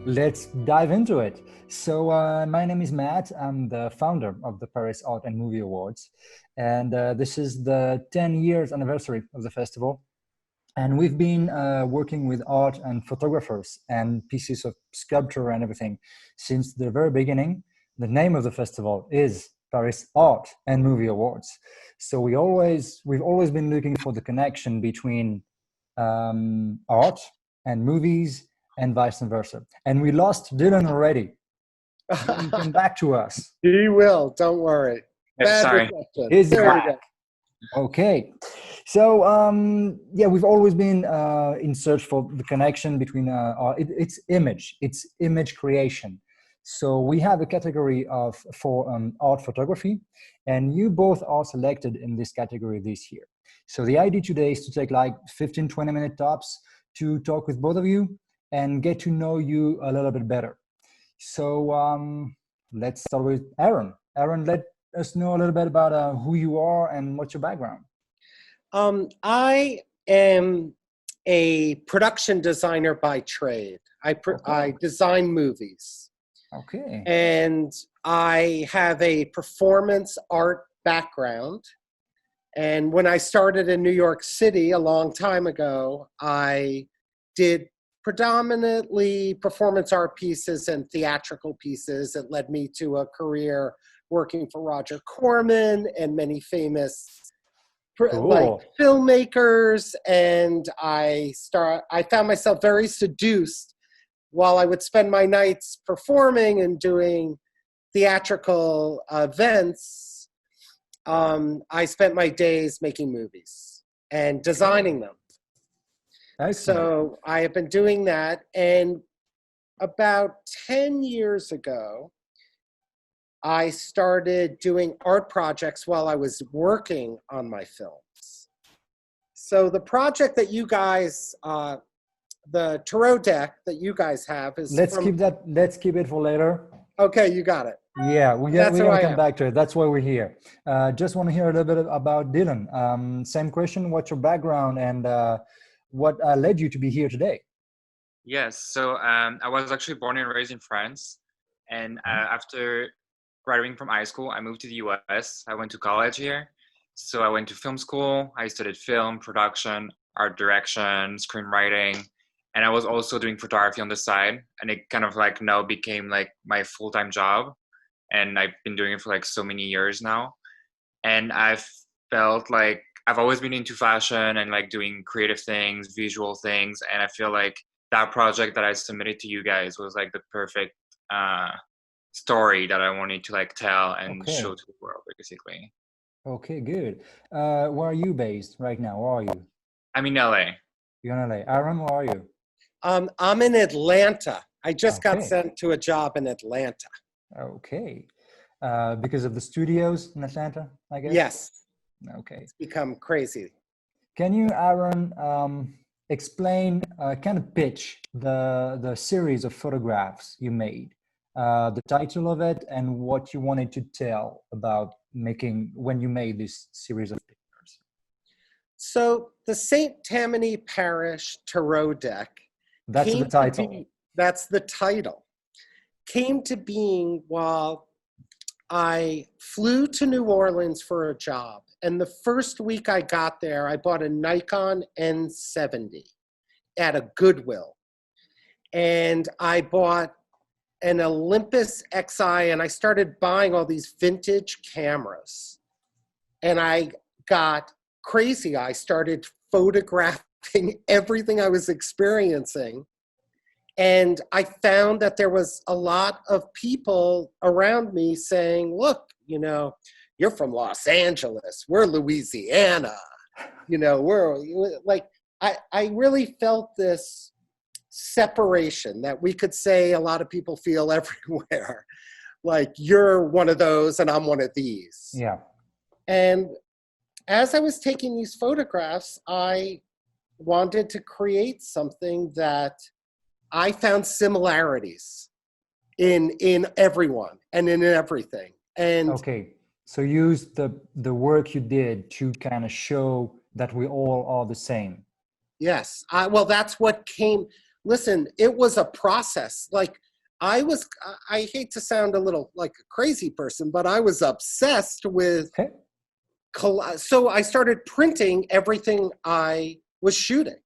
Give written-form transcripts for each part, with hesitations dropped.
Let's dive into it. So, my name is Matt. I'm the founder of the Paris Art and Movie Awards. And this is the 10 years anniversary of the festival. And we've been working with art and photographers and pieces of sculpture and everything since the very beginning. The name of the festival is Paris Art and Movie Awards. So we've always been looking for the connection between art and movies and vice versa. And we lost Dylan already. Dylan came back to us. He will, don't worry. Bad Sorry. reception. He's There we back. go. Okay. So, yeah, we've always been in search for the connection between it's image creation. So we have a category for art photography, and you both are selected in this category this year. So the idea today is to take like 15, 20-minute tops to talk with both of you and get to know you a little bit better. So let's start with Aaron. Aaron, let us know a little bit about who you are and what's your background. I am a production designer by trade. I design movies. Okay. And I have a performance art background. And when I started in New York City a long time ago, I did predominantly performance art pieces and theatrical pieces. It led me to a career working for Roger Corman and many famous like filmmakers. And I found myself very seduced while I would spend my nights performing and doing theatrical events. I spent my days making movies and designing them. Excellent. So I have been doing that. And about 10 years ago, I started doing art projects while I was working on my films. So the project that you guys, the tarot deck that you guys have is let's keep it for later. Okay, you got it. Yeah, we're gonna come back to it. That's why we're here. Just want to hear a little bit about Dylan. Same question, what's your background and what led you to be here today? Yes, so I was actually born and raised in France. And after graduating from high school, I moved to the US. I went to college here. So I went to film school. I studied film, production, art direction, screenwriting. And I was also doing photography on the side. And it kind of like now became like my full-time job. And I've been doing it for like so many years now. And I've felt like I've always been into fashion and like doing creative things, visual things. And I feel like that project that I submitted to you guys was like the perfect story that I wanted to like tell and show to the world, basically. Okay, good. Where are you based right now? Where are you? I'm in LA. You're in LA. Aaron, where are you? I'm in Atlanta. I just got sent to a job in Atlanta. Okay. Because of the studios in Atlanta, I guess? Yes. Okay. It's become crazy. Can you, Aaron, explain, kind of pitch the series of photographs you made, the title of it, and what you wanted to tell about when you made this series of pictures? So the St. Tammany Parish Tarot deck. That's the title. That's the title. Came to being while I flew to New Orleans for a job. And the first week I got there, I bought a Nikon N70 at a Goodwill. And I bought an Olympus XI, and I started buying all these vintage cameras. And I got crazy. I started photographing everything I was experiencing. And I found that there was a lot of people around me saying, look, you know, you're from Los Angeles, we're Louisiana, you know, we're like, I really felt this separation that we could say a lot of people feel everywhere. Like, you're one of those and I'm one of these. Yeah. And as I was taking these photographs, I wanted to create something that I found similarities in everyone and in everything. And okay, so use the work you did to kind of show that we all are the same. yes, well, that's what came. listen, it was a process. Like I hate to sound a little like a crazy person, but I was obsessed with, Okay. so I started printing everything I was shooting.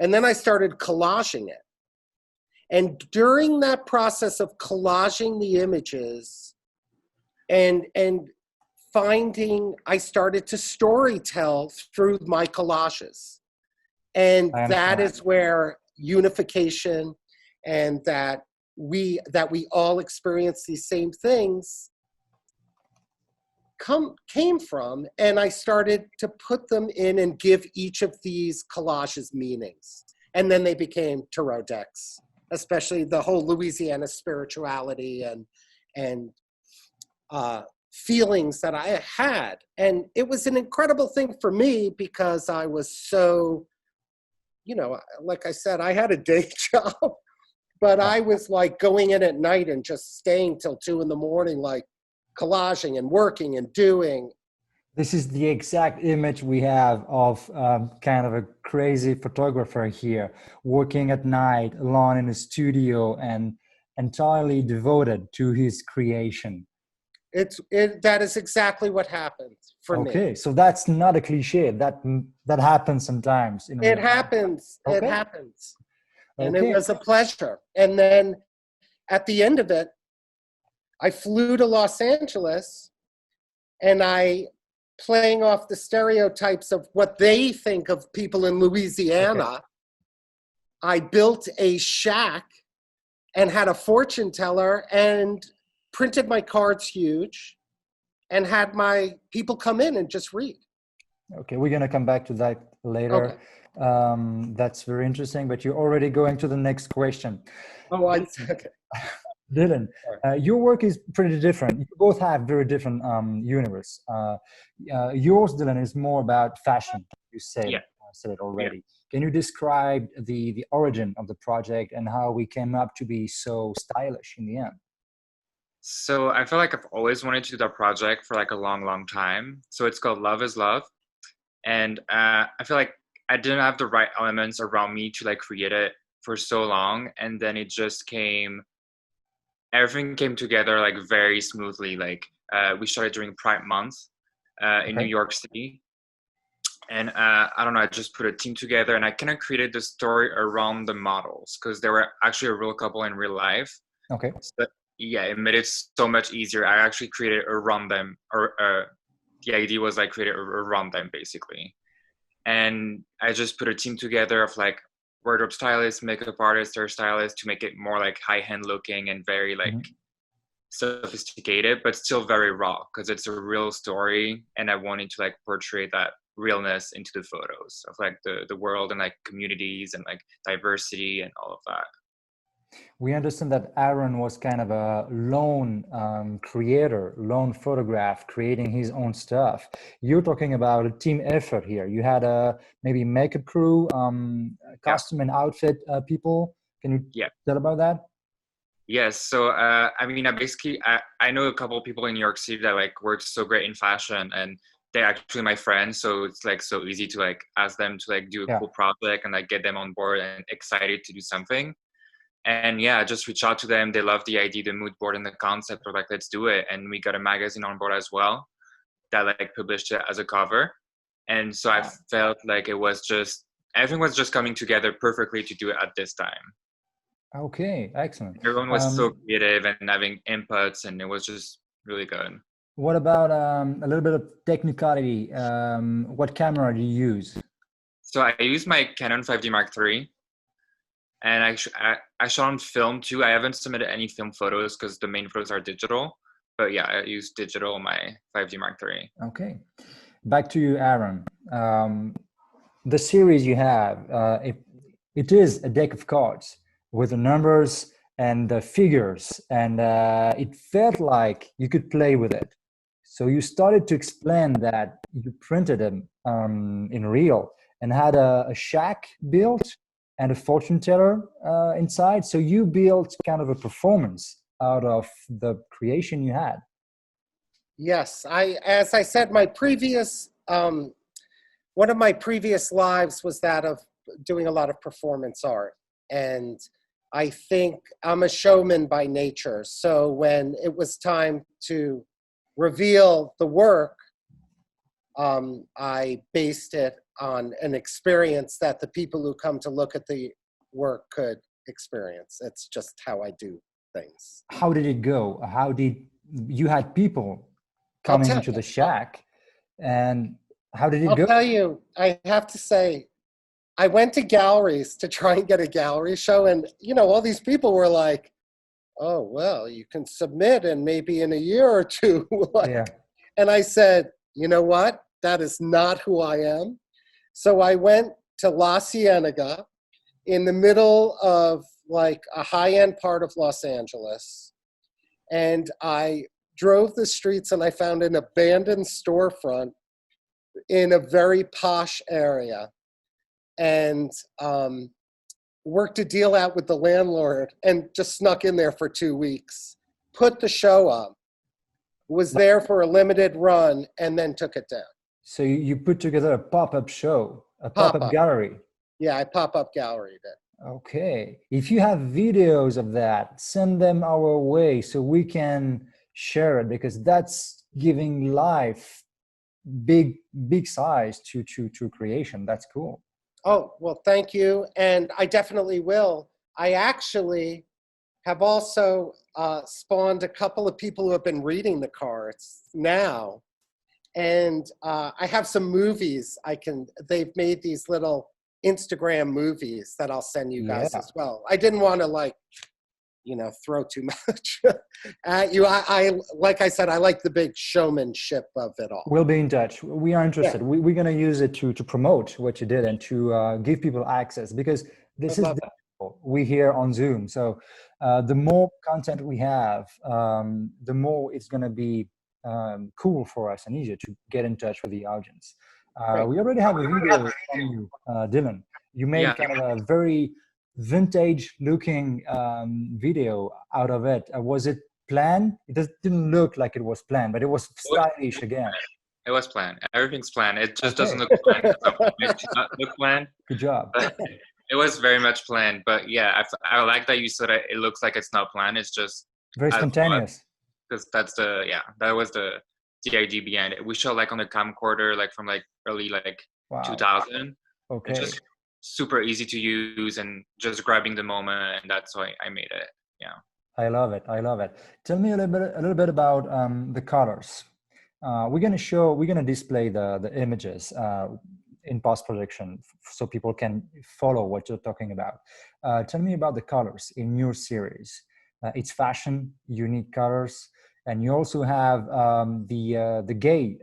And then I started collaging it. And during that process of collaging the images and finding, I started to story tell through my collages. And I that understand. is where unification and that we all experience these same things came from. And I started to put them in and give each of these collages meanings. And then they became tarot decks, especially the whole Louisiana spirituality and feelings that I had. And it was an incredible thing for me because I was so, you know, like I said, I had a day job, but I was like going in at night and just staying till 2 a.m, like collaging and working and doing. This is the exact image we have of kind of a crazy photographer here, working at night alone in a studio and entirely devoted to his creation. That is exactly what happened for me. Okay, so that's not a cliche. That happens sometimes in It real life. happens. It Okay. happens. And it Okay. was a pleasure. And then at the end of it, I flew to Los Angeles and playing off the stereotypes of what they think of people in Louisiana, I built a shack and had a fortune teller and printed my cards huge and had my people come in and just read. Okay, we're gonna come back to that later. Okay. That's very interesting, but you're already going to the next question. Oh, okay. Dylan, your work is pretty different. You both have very different universe. Yours, Dylan, is more about fashion. You said it already. Can you describe the origin of the project and how we came up to be so stylish in the end? So I feel like I've always wanted to do that project for like a long, long time. So it's called Love is Love. And I feel like I didn't have the right elements around me to like create it for so long. And then it just everything came together like very smoothly. Like we started during Pride Month in New York City. And I don't know, I just put a team together and I kind of created the story around the models because they were actually a real couple in real life. Okay. So, yeah, it made it so much easier. I actually created around them, or the idea was I created around them basically. And I just put a team together of like wardrobe stylists, makeup artists, hairstylists to make it more like high-end looking and very like sophisticated, but still very raw because it's a real story. And I wanted to like portray that realness into the photos of like the world and like communities and like diversity and all of that. We understand that Aaron was kind of a lone creator, lone photograph, creating his own stuff. You're talking about a team effort here. You had a maybe makeup crew, costume and outfit people. Can you tell about that? Yes. So, I mean, I know a couple of people in New York City that like work so great in fashion and they're actually my friends. So it's like so easy to like ask them to like do a cool project and like get them on board and excited to do something. And yeah, just reach out to them. They love the idea, the mood board and the concept of like, let's do it. And we got a magazine on board as well that like published it as a cover. And so I felt like everything was just coming together perfectly to do it at this time. Okay, excellent. Everyone was so creative and having inputs and it was just really good. What about a little bit of technicality? What camera do you use? So I used my Canon 5D Mark III. And I shot on film too. I haven't submitted any film photos because the main photos are digital. But yeah, I use digital on my 5D Mark III. Okay. Back to you, Aaron. The series you have, it is a deck of cards with the numbers and the figures. And it felt like you could play with it. So you started to explain that you printed them in real and had a shack built and a fortune teller inside. So you built kind of a performance out of the creation you had. Yes, as I said, my previous, one of my previous lives was that of doing a lot of performance art. And I think I'm a showman by nature. So when it was time to reveal the work, I based it on an experience that the people who come to look at the work could experience. It's just how I do things. How did it go? How did you had people I'll coming tell into you. the shack, and how did it I'll go? tell you, I have to say, I went to galleries to try and get a gallery show, and all these people were like, "Oh, well, you can submit, and maybe in a year or two." Yeah. And I said, "You know what? That is not who I am." So I went to La Cienega in the middle of like a high-end part of Los Angeles, and I drove the streets and I found an abandoned storefront in a very posh area, and worked a deal out with the landlord and just snuck in there for 2 weeks, put the show up, was there for a limited run, and then took it down. So you put together a pop-up show, a pop-up Pop-up. gallery. Yeah, I pop-up galleried it. Okay. If you have videos of that, send them our way so we can share it, because that's giving life big size to creation. That's cool. Oh, well, thank you. And I definitely will. I actually have also spawned a couple of people who have been reading the cards now. And I have some movies they've made these little Instagram movies that I'll send you guys Yeah. as well. I didn't want to throw too much at you. I like I said, I like the big showmanship of it all. We'll be in touch. We are interested. Yeah. We're going to use it to promote what you did and to give people access, because this is difficult. We here on Zoom. So the more content we have, the more it's going to be cool for us and easier to get in touch with the audience. We already have a video from you, Dylan. You made kind of a very vintage looking video out of it. Was it planned? It didn't look like it was planned, but it was stylish again. It was planned. Everything's planned. It just doesn't look planned. It should not look planned. Good job. But it was very much planned. But yeah, I like that you said it looks like it's not planned. It's just very spontaneous. Because that was the idea behind it. We shot like on a camcorder, like from like early 2000. Okay. It's just super easy to use and just grabbing the moment, and that's why I made it. Yeah. I love it. Tell me a little bit about the colors. We're gonna display the images in post-production so people can follow what you're talking about. Tell me about the colors in your series. It's fashion, unique colors, and you also have the gay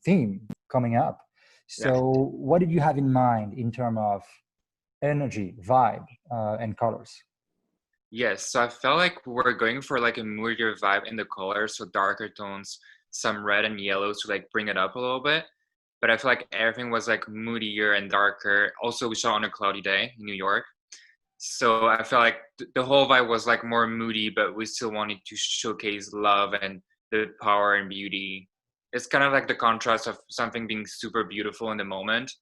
theme coming up. So what did you have in mind in terms of energy, vibe, and colors? Yes, so I felt like we were going for like a moodier vibe in the colors, so darker tones, some red and yellows to like bring it up a little bit. But I feel like everything was like moodier and darker. Also, we shot on a cloudy day in New York. So I felt like the whole vibe was like more moody, but we still wanted to showcase love and the power and beauty. It's kind of like the contrast of something being super beautiful in the moment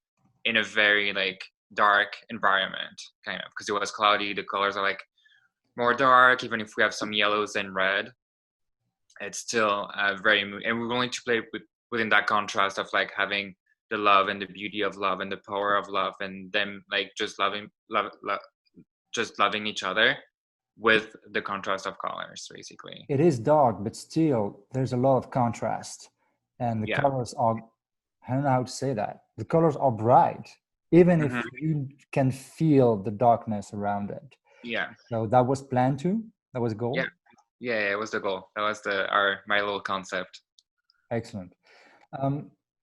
in a very like dark environment, kind of, because it was cloudy. The colors are like more dark, even if we have some yellows and red. It's still very and we're going to play within that contrast of like having the love and the beauty of love and the power of love, and them like just loving each other with the contrast of colors, basically. It is dark, but still there's a lot of contrast, and the colors are, I don't know how to say that, the colors are bright, even if you can feel the darkness around it. Yeah. So that was planned too? That was a goal? Yeah, it was the goal. That was my little concept. Excellent.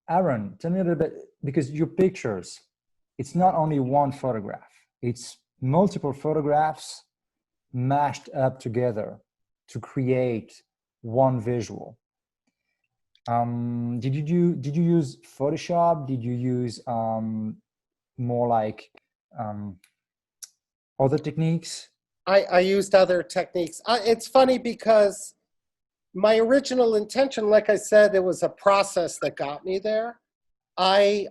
Aaron, tell me a little bit, because your pictures, it's not only one photograph, it's multiple photographs mashed up together to create one visual. Did you use Photoshop? Did you use more like other techniques? I used other techniques. It's funny because my original intention, like I said, it was a process that got me there. I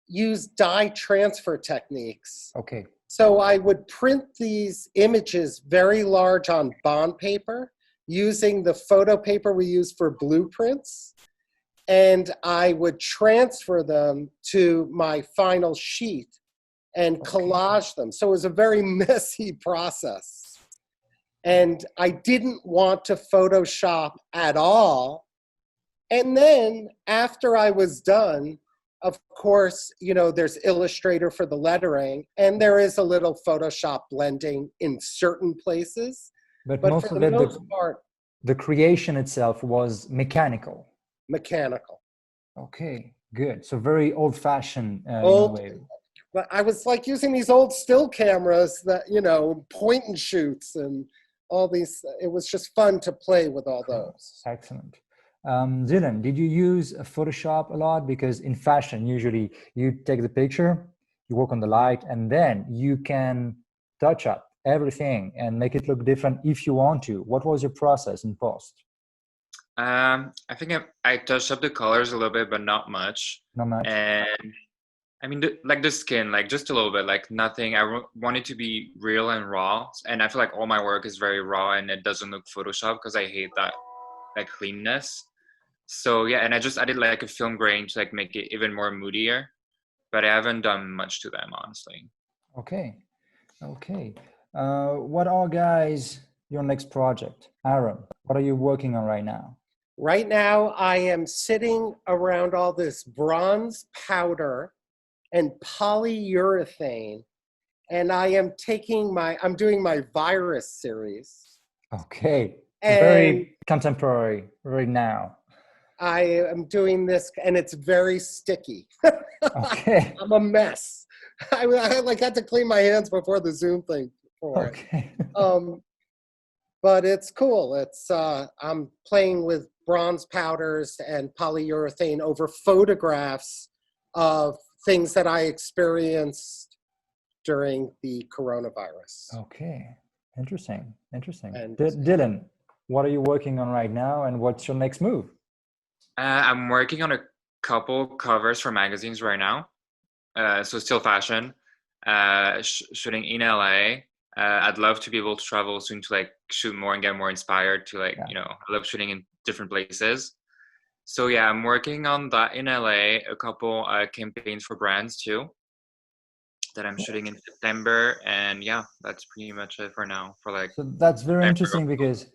use dye transfer techniques. Okay. So I would print these images very large on bond paper using the photo paper we use for blueprints. And I would transfer them to my final sheet and collage them. So it was a very messy process. And I didn't want to Photoshop at all. And then after I was done, of course, you know, there's Illustrator for the lettering, and there is a little Photoshop blending in certain places. But But most for of the it, most part, the creation itself was mechanical. mechanical. Okay, good. So very old-fashioned in a Old, way. but I was like using these old still cameras that, you know, point and shoots and all these. It was just fun to play with all those. Excellent. Dylan, did you use Photoshop a lot? Because in fashion, usually you take the picture, you work on the light, and then you can touch up everything and make it look different if you want to. What was your process in post? I think I touched up the colors a little bit, but not much. Not much. And I mean, like the skin, like just a little bit, like nothing. Want it to be real and raw. And I feel like all my work is very raw and it doesn't look Photoshop because I hate that like cleanness. So yeah, and I just added like a film grain to like make it even more moodier, but I haven't done much to them, honestly. Okay. Okay. What are, guys, your next project? Aaron, what are you working on right now? Right now, I am sitting around all this bronze powder and polyurethane, and I am I'm doing my virus series. Okay. And Very contemporary right now. I am doing this, and it's very sticky. Okay. I'm a mess. I like had to clean my hands before the Zoom thing for it. Okay. But it's cool. It's I'm playing with bronze powders and polyurethane over photographs of things that I experienced during the coronavirus. Okay. Interesting. Interesting. And Dylan, what are you working on right now, and what's your next move? I'm working on a couple covers for magazines right now. So still fashion, shooting in LA. I'd love to be able to travel soon to like shoot more and get more inspired to like, you know, I love shooting in different places. So yeah, I'm working on that in LA, a couple campaigns for brands too that I'm shooting in September. And yeah, that's pretty much it for now for like. So that's very interesting because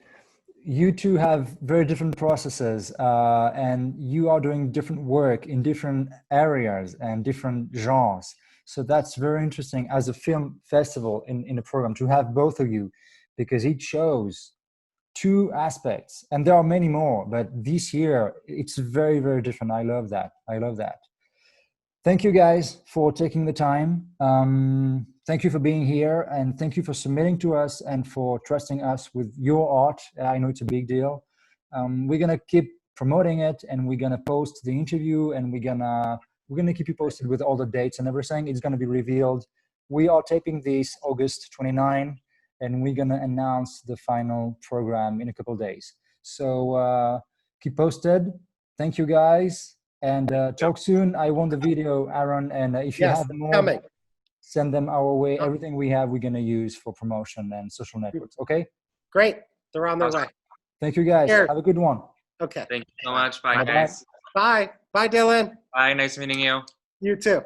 you two have very different processes and you are doing different work in different areas and different genres. So that's very interesting as a film festival in a program to have both of you, because it shows two aspects, and there are many more, but this year it's very, very different. I love that. I love that. Thank you guys for taking the time. Thank you for being here, and thank you for submitting to us and for trusting us with your art. I know it's a big deal. We're gonna keep promoting it, and we're gonna post the interview, and we're gonna keep you posted with all the dates and everything. It's gonna be revealed. We are taping this August 29, and we're gonna announce the final program in a couple of days. So keep posted. Thank you guys. And talk soon. I want the video, Aaron, and if you have more, send them our way. Everything we have, we're going to use for promotion and social networks. Okay? Great. They're on their way. Thank you, guys. Here. Have a good one. Okay. Thank you so much. Bye, Bye-bye. guys. Bye. Bye, Dylan. Bye. Nice meeting you. You too.